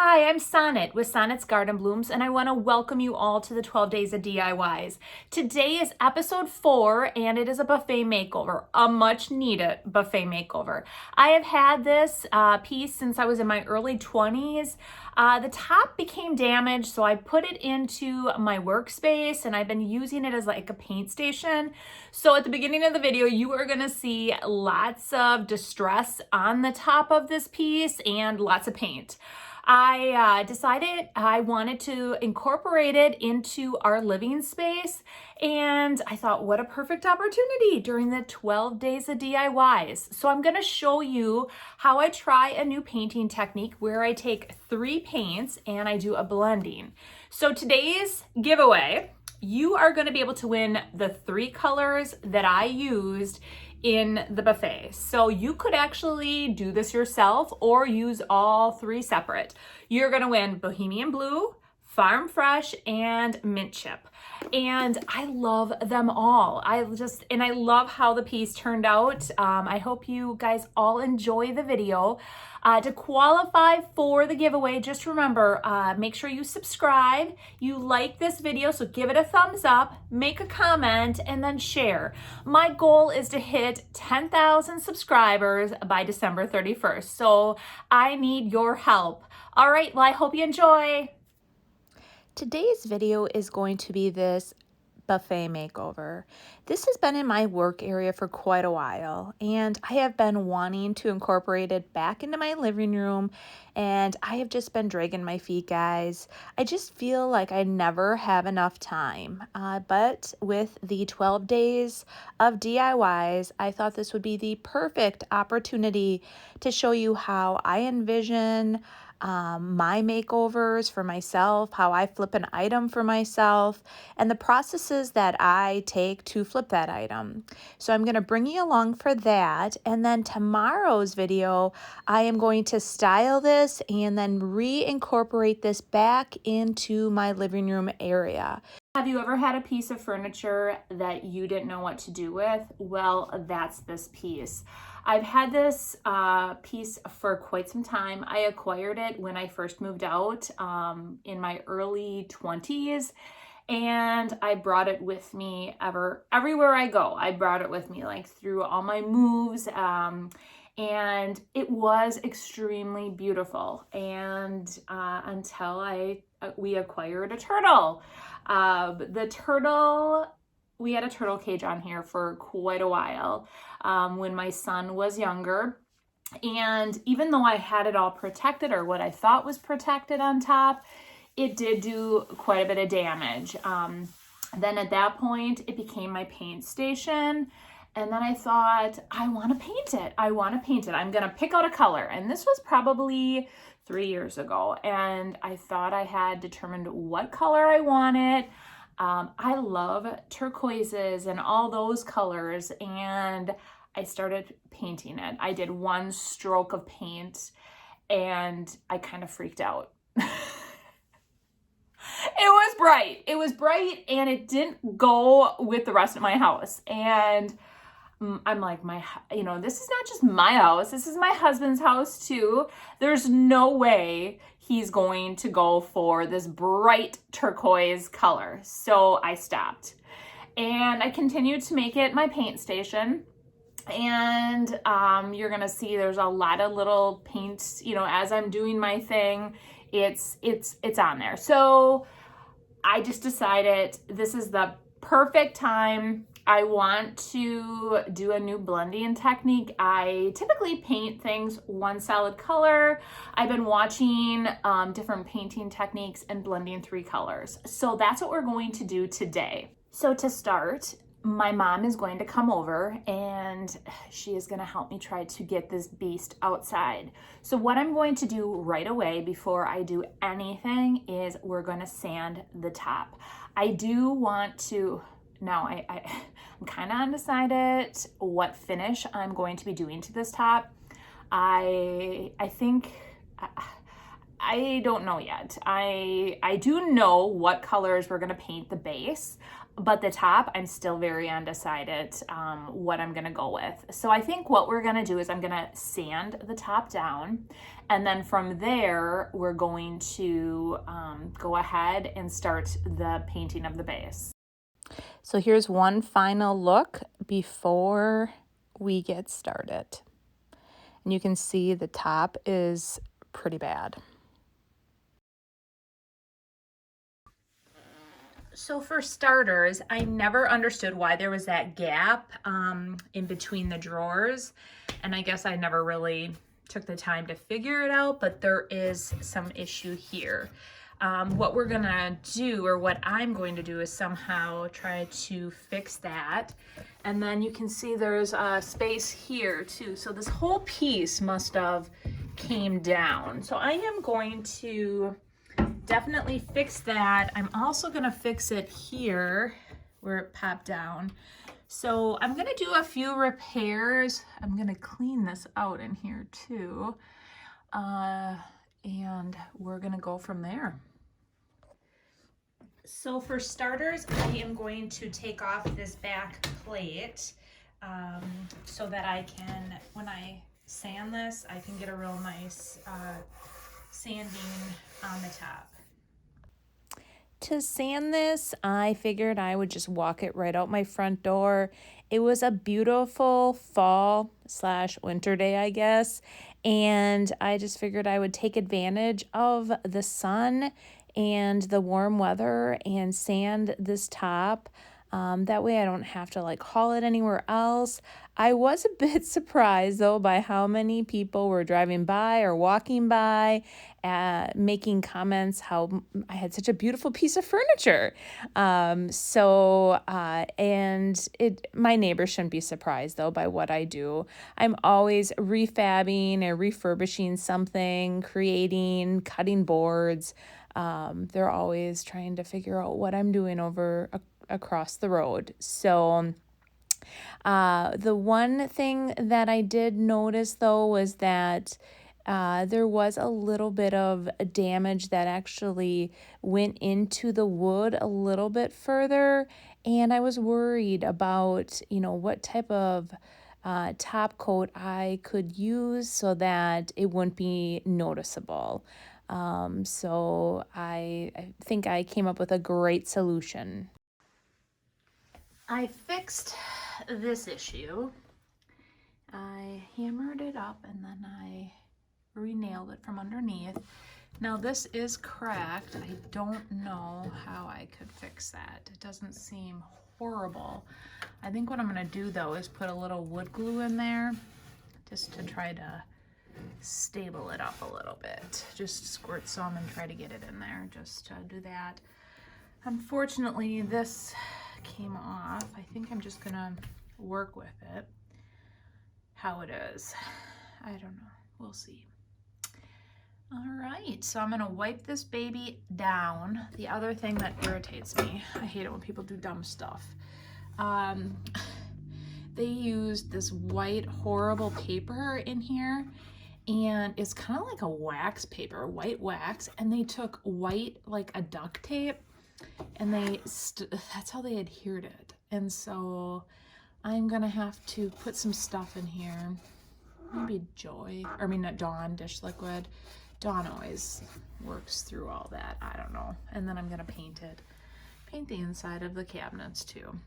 Hi, I'm Sonnet with Sonnet's Garden Blooms, and I want to welcome you all to the 12 Days of DIYs. Today is episode 4, and it is a buffet makeover, a much needed buffet makeover. I have had this piece since I was in my early 20s. The top became damaged, so I put it into my workspace, and I've been using it as like a paint station. So at the beginning of the video, you are going to see lots of distress on the top of this piece and lots of paint. I decided I wanted to incorporate it into our living space, and I thought, what a perfect opportunity during the 12 days of DIYs. So I'm going to show you how I try a new painting technique where I take 3 paints and I do a blending. So today's giveaway, you are going to be able to win the 3 colors that I used in the buffet. So you could actually do this yourself or use all 3 separate. You're gonna win Bohemian Blue, Farm Fresh, and Mint Chip. And I love them all. I love how the piece turned out. I hope you guys all enjoy the video. To qualify for the giveaway, just remember, make sure you subscribe, you like this video, so give it a thumbs up, make a comment, and then share. My goal is to hit 10,000 subscribers by December 31st, so I need your help. All right, well, I hope you enjoy. Today's video is going to be this buffet makeover. This has been in my work area for quite a while, and I have been wanting to incorporate it back into my living room, and I have just been dragging my feet, guys. I just feel like I never have enough time, but with the 12 days of DIYs, I thought this would be the perfect opportunity to show you how I envision my makeovers for myself, how I flip an item for myself, and the processes that I take to flip that item. So I'm going to bring you along for that. And then tomorrow's video, I am going to style this and then reincorporate this back into my living room area. Have you ever had a piece of furniture that you didn't know what to do with? Well, that's this piece. I've had this piece for quite some time. I acquired it when I first moved out in my early 20s, and I brought it with me everywhere I go. I brought it with me, like through all my moves, and it was extremely beautiful. And until we acquired a turtle. We had a turtle cage on here for quite a while when my son was younger. And even though I had it all protected, or what I thought was protected on top, it did do quite a bit of damage. Then at that point, it became my paint station. And then I thought, I want to paint it. I'm going to pick out a color. And this was probably 3 years ago. And I thought I had determined what color I wanted. I love turquoises and all those colors, and I started painting it. I did 1 stroke of paint and I kind of freaked out. It was bright and it didn't go with the rest of my house. And I'm like, this is not just my house. This is my husband's house too. There's no way he's going to go for this bright turquoise color. So I stopped, and I continued to make it my paint station. And you're gonna see there's a lot of little paints, as I'm doing my thing, it's on there. So I just decided this is the perfect time. I want to do a new blending technique. I typically paint things 1 solid color. I've been watching different painting techniques and blending 3 colors. So that's what we're going to do today. So to start, my mom is going to come over and she is going to help me try to get this beast outside. So what I'm going to do right away before I do anything is we're going to sand the top. I do want to... Now, I'm kind of undecided what finish I'm going to be doing to this top. I think I don't know yet. I do know what colors we're gonna paint the base, but the top, I'm still very undecided what I'm gonna go with. So I think what we're gonna do is I'm gonna sand the top down, and then from there, we're going to go ahead and start the painting of the base. So here's one final look before we get started. And you can see the top is pretty bad. So for starters, I never understood why there was that gap in between the drawers. And I guess I never really took the time to figure it out, but there is some issue here. What we're gonna do, or what I'm going to do, is somehow try to fix that. And then you can see there's a space here too. So this whole piece must have came down. So I am going to definitely fix that. I'm also gonna fix it here where it popped down. So I'm gonna do a few repairs. I'm gonna clean this out in here too. And we're gonna go from there. So for starters, I am going to take off this back plate so that I can, when I sand this, I can get a real nice sanding on the top. To sand this, I figured I would just walk it right out my front door. It was a beautiful fall/winter day, I guess, and I just figured I would take advantage of the sun and the warm weather and sand this top. That way I don't have to like haul it anywhere else. I was a bit surprised though by how many people were driving by or walking by, making comments how I had such a beautiful piece of furniture. And my neighbors shouldn't be surprised though by what I do. I'm always refabbing or refurbishing something, creating, cutting boards. They're always trying to figure out what I'm doing across the road. So the one thing that I did notice though was that there was a little bit of damage that actually went into the wood a little bit further, and I was worried about, what type of top coat I could use so that it wouldn't be noticeable. So I think I came up with a great solution. I fixed this issue. I hammered it up and then I re-nailed it from underneath. Now this is cracked. I don't know how I could fix that. It doesn't seem horrible. I think what I'm gonna do though is put a little wood glue in there just to try to stable it up a little bit. Just squirt some and try to get it in there, just to do that. Unfortunately, this came off. I think I'm just gonna work with it how it is. I don't know, we'll see. All right, so I'm gonna wipe this baby down. The other thing that irritates me, I hate it when people do dumb stuff. They used this white horrible paper in here, and it's kind of like a wax paper, white wax, and they took white, like a duct tape, and that's how they adhered it. And so I'm gonna have to put some stuff in here, maybe Dawn dish liquid. Dawn always works through all that, I don't know. And then I'm gonna paint the inside of the cabinets too.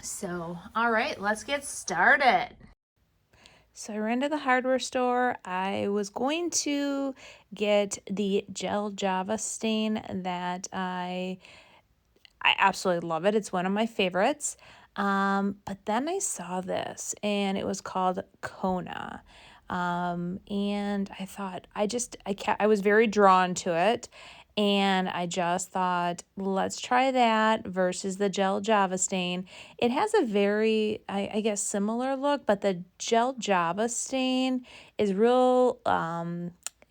So, all right, let's get started. So I ran to the hardware store. I was going to get the gel Java stain that I absolutely love it. It's one of my favorites. But then I saw this and it was called Kona. And I thought, I was very drawn to it. And I just thought, let's try that versus the gel Java stain. It has a very, I guess, similar look, but the gel Java stain is real,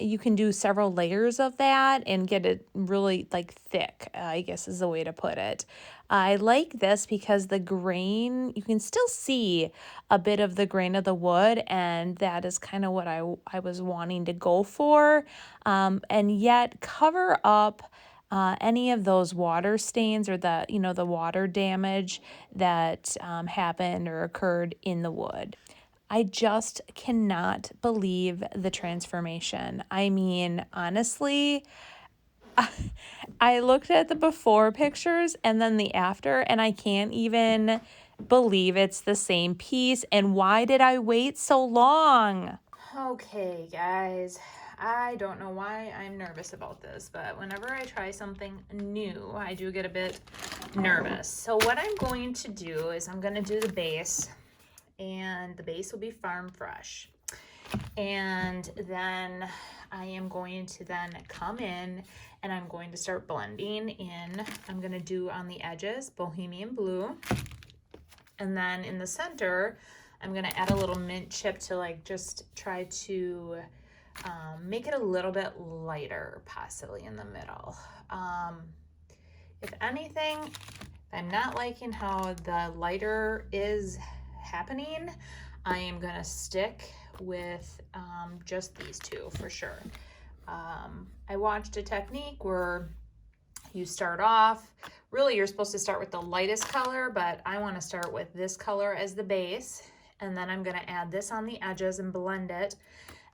you can do several layers of that and get it really like thick, I guess is the way to put it. I like this because the grain, you can still see a bit of the grain of the wood, and that is kind of what I was wanting to go for, and yet cover up any of those water stains or the water damage that happened or occurred in the wood. I just cannot believe the transformation. I mean, honestly, I looked at the before pictures and then the after, and I can't even believe it's the same piece. And why did I wait so long? Okay, guys, I don't know why I'm nervous about this, but whenever I try something new, I do get a bit nervous. So what I'm going to do is I'm going to do the base, and the base will be farm fresh. And then I am going to then come in and I'm going to start blending in. I'm going to do on the edges bohemian blue, and then in the center I'm going to add a little mint chip to like just try to make it a little bit lighter, possibly in the middle. If anything, I'm not liking how the lighter is happening, I am going to stick with just these two for sure. I watched a technique where you start off, really you're supposed to start with the lightest color, but I want to start with this color as the base, and then I'm going to add this on the edges and blend it,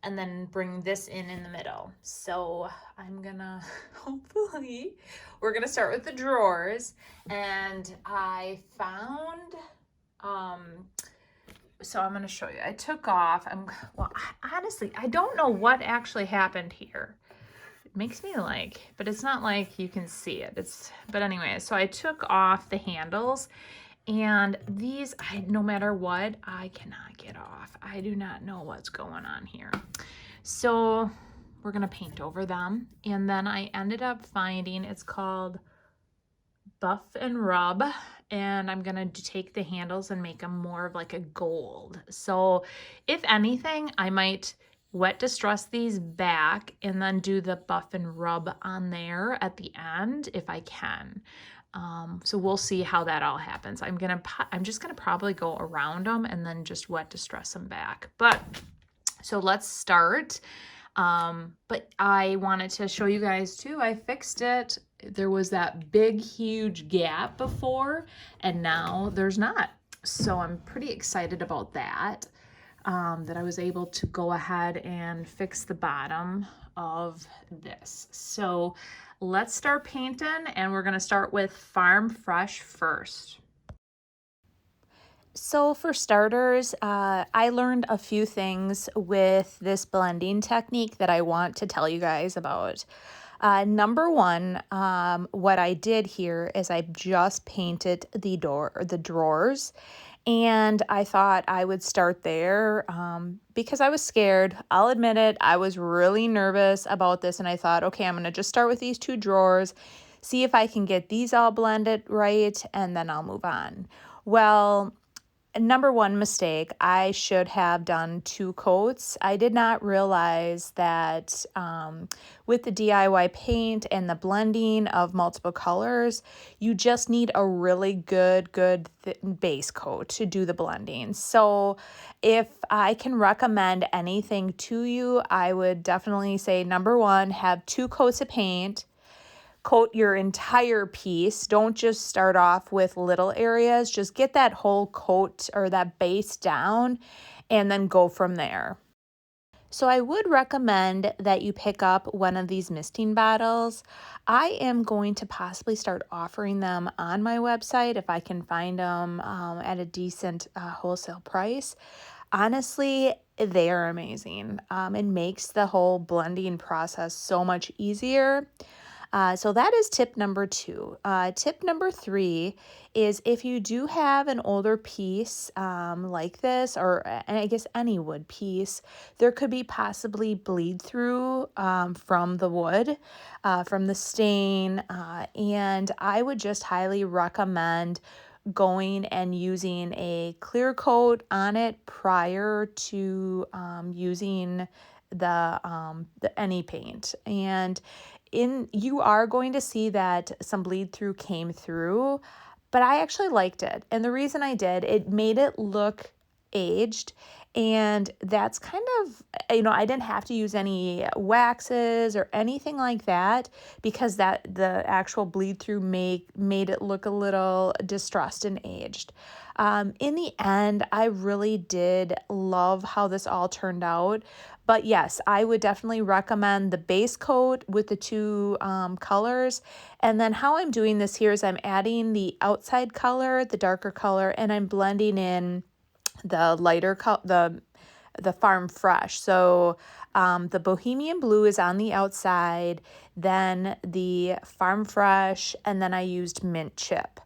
and then bring this in the middle. So I'm gonna, hopefully, we're gonna start with the drawers. And I found, so I'm gonna show you. I took off, honestly, I don't know what actually happened here. It makes me like, but it's not like you can see it. But anyway, so I took off the handles, and these, no matter what, I cannot get off. I do not know what's going on here. So we're gonna paint over them. And then I ended up finding, it's called Buff and Rub, and I'm gonna take the handles and make them more of like a gold. So if anything, I might wet distress these back and then do the Buff and Rub on there at the end if I can. So we'll see how that all happens. I'm just gonna probably go around them and then just wet distress them back. But so let's start. But I wanted to show you guys too, I fixed it. There was that big, huge gap before, and now there's not. So I'm pretty excited about that, that I was able to go ahead and fix the bottom of this. So let's start painting, and we're gonna start with Farm Fresh first. So for starters, I learned a few things with this blending technique that I want to tell you guys about. Number one, what I did here is I just painted the drawers, and I thought I would start there because I was scared. I'll admit it, I was really nervous about this, and I thought, okay, I'm gonna just start with these two drawers, see if I can get these all blended right, and then I'll move on. Well, number one mistake, I should have done 2 coats. I did not realize that with the DIY paint and the blending of multiple colors, you just need a really good base coat to do the blending. So if I can recommend anything to you, I would definitely say number one, have 2 coats of paint. Coat your entire piece. Don't just start off with little areas. Just get that whole coat or that base down and then go from there. So I would recommend that you pick up one of these misting bottles. I am going to possibly start offering them on my website if I can find them at a decent wholesale price. Honestly, they are amazing. It makes the whole blending process so much easier. So that is tip number 2. Tip number 3 is if you do have an older piece like this, or I guess any wood piece, there could be possibly bleed through from the wood, from the stain, and I would just highly recommend going and using a clear coat on it prior to using the any paint. And you are going to see that some bleed through came through, but I actually liked it. And the reason I did, it made it look aged. And that's kind of, I didn't have to use any waxes or anything like that, because the actual bleed through made it look a little distressed and aged. In the end, I really did love how this all turned out. But yes, I would definitely recommend the base coat with the two colors. And then how I'm doing this here is I'm adding the outside color, the darker color, and I'm blending in the lighter color, the Farm Fresh. So the Bohemian Blue is on the outside, then the Farm Fresh, and then I used Mint Chip.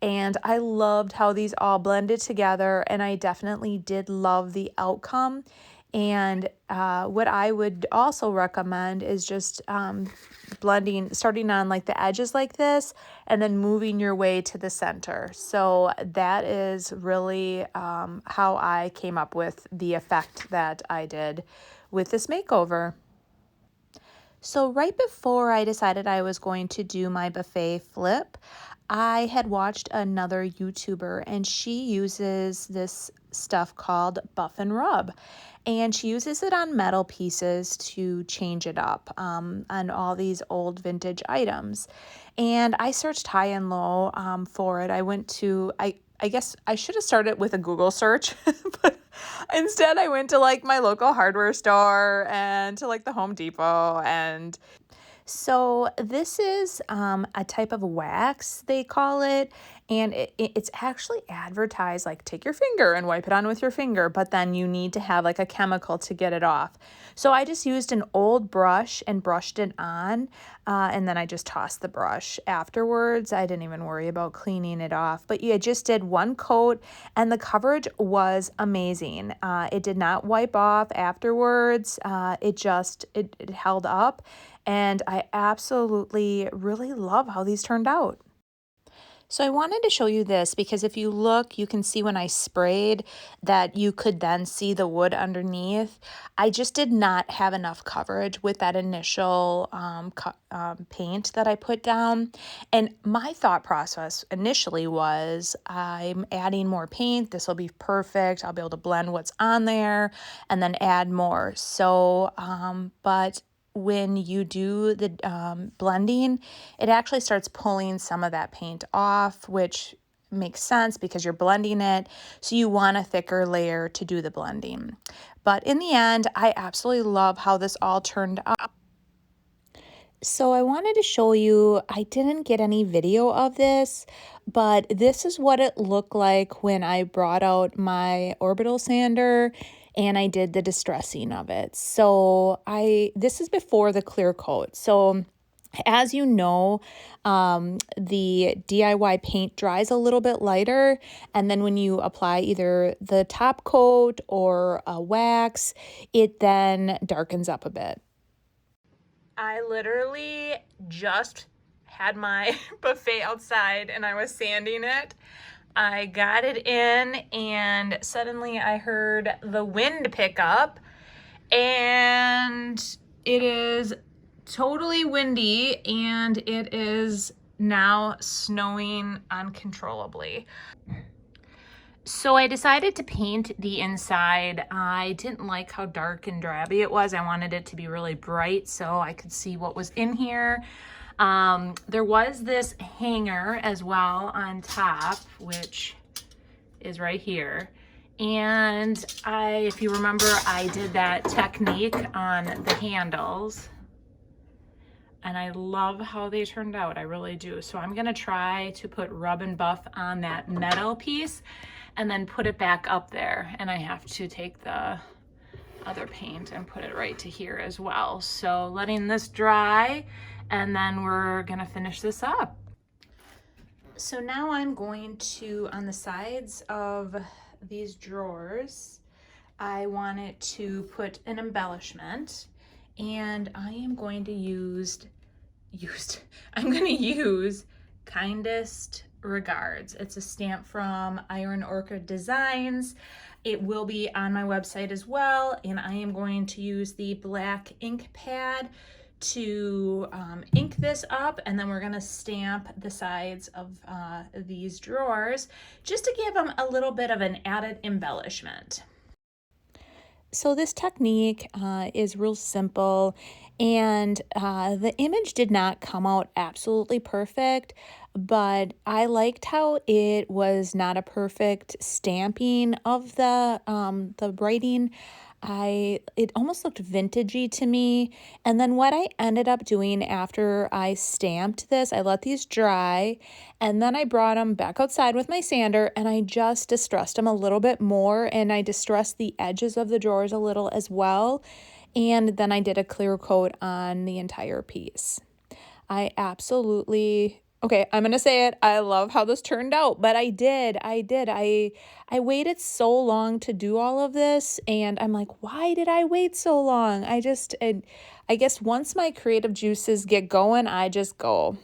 And I loved how these all blended together, and I definitely did love the outcome. And what I would also recommend is just starting on like the edges like this, and then moving your way to the center. So that is really how I came up with the effect that I did with this makeover. So right before I decided I was going to do my buffet flip, I had watched another YouTuber, and she uses this stuff called Buff and Rub. And she uses it on metal pieces to change it up on all these old vintage items. And I searched high and low for it. I guess I should have started with a Google search, but instead I went to like my local hardware store and to like the Home Depot. And so this is a type of wax, they call it, and it's actually advertised like take your finger and wipe it on with your finger, but then you need to have like a chemical to get it off. So I just used an old brush and brushed it on, and then I just tossed the brush afterwards. I didn't even worry about cleaning it off, but yeah, just did one coat, and the coverage was amazing. It did not wipe off afterwards. It held up. And I absolutely really love how these turned out. So I wanted to show you this because if you look, you can see when I sprayed that you could then see the wood underneath. I just did not have enough coverage with that initial paint that I put down. And my thought process initially was I'm adding more paint. This will be perfect. I'll be able to blend what's on there and then add more. So, but when you do the blending, it actually starts pulling some of that paint off, which makes sense because you're blending it. So you want a thicker layer to do the blending. But in the end, I absolutely love how this all turned out. So I wanted to show you, I didn't get any video of this, but this is what it looked like when I brought out my orbital sander and I did the distressing of it. So this is before the clear coat. So as you know, the DIY paint dries a little bit lighter, and then when you apply either the top coat or a wax, it then darkens up a bit. I literally just had my buffet outside and I was sanding it. I got it in and suddenly I heard the wind pick up, and it is totally windy and it is now snowing uncontrollably. So I decided to paint the inside. I didn't like how dark and drabby it was. I wanted it to be really bright so I could see what was in here. There was this hanger as well on top, which is right here. And if you remember, I did that technique on the handles. And I love how they turned out. I really do. So I'm gonna try to put rub and buff on that metal piece and then put it back up there. And I have to take the other paint and put it right to here as well. So letting this dry, and then we're gonna finish this up. So now I'm going to, on the sides of these drawers, I wanted to put an embellishment, and I am going to use Kindest Regards. It's a stamp from Iron Orchid Designs. It will be on my website as well, and I am going to use the black ink pad to ink this up, and then we're going to stamp the sides of these drawers just to give them a little bit of an added embellishment. So this technique is real simple, and the image did not come out absolutely perfect, but I liked how it was not a perfect stamping of the writing. It almost looked vintagey to me. And then what I ended up doing after I stamped this, I let these dry, and then I brought them back outside with my sander and I just distressed them a little bit more, and I distressed the edges of the drawers a little as well. And then I did a clear coat on the entire piece. I absolutely, okay, I'm gonna say it. I love how this turned out, but I did. I waited so long to do all of this, and I'm like, why did I wait so long? I guess once my creative juices get going, I just go.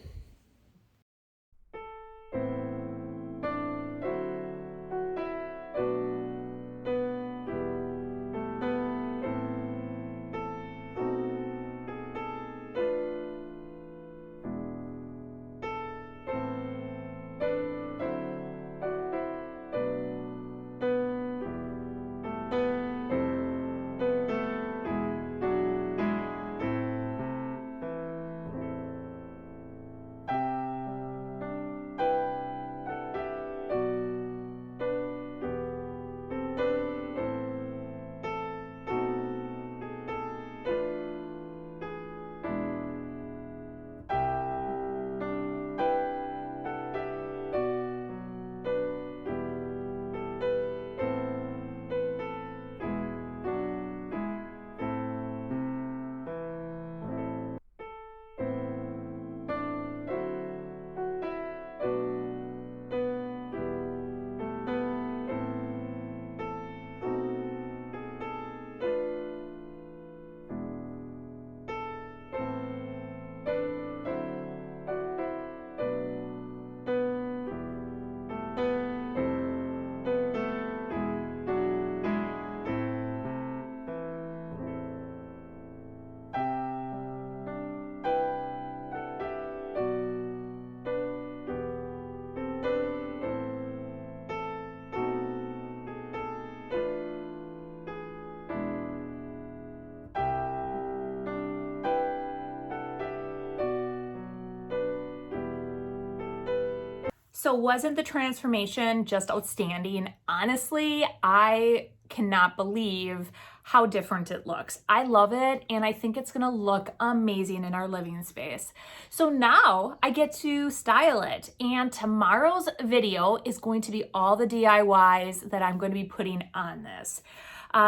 So wasn't the transformation just outstanding? Honestly, I cannot believe how different it looks. I love it, and I think it's gonna look amazing in our living space. So now I get to style it, and tomorrow's video is going to be all the DIYs that I'm going to be putting on this.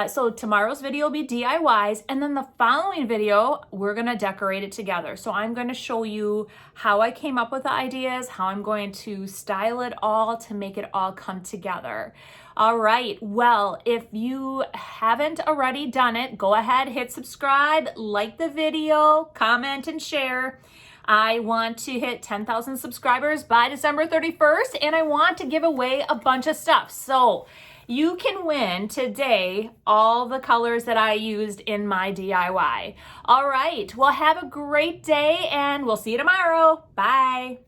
So tomorrow's video will be DIYs, and then the following video, we're gonna decorate it together. So I'm gonna show you how I came up with the ideas, how I'm going to style it all to make it all come together. All right, well, if you haven't already done it, go ahead, hit subscribe, like the video, comment, and share. I want to hit 10,000 subscribers by December 31st, and I want to give away a bunch of stuff. So you can win today all the colors that I used in my DIY. All right, well, have a great day, and we'll see you tomorrow. Bye.